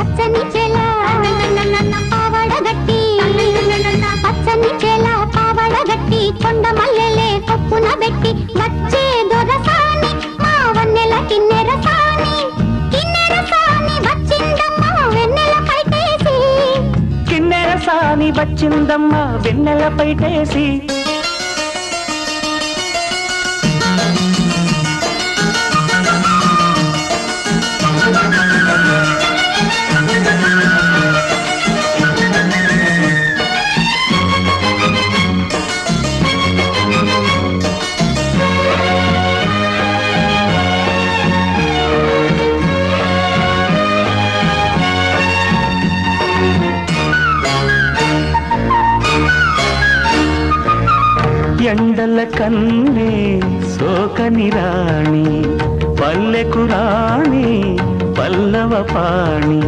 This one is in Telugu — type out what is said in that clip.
పచ్చని చేల పావడగట్టి పచ్చని చేల పావడగట్టి కొండ మల్లెలే కొప్పున పెట్టి వచ్చే దొరసాని మా వన్నెల కిన్నెర సాని వచ్చిందమ్మ వెన్నెల పైటేసి కిన్నెర సాని వచ్చిందమ్మ వెన్నెల పైటేసి ఎండల కన్నే సోకని రాణి పల్లెకు రాణి పల్లవ పాణి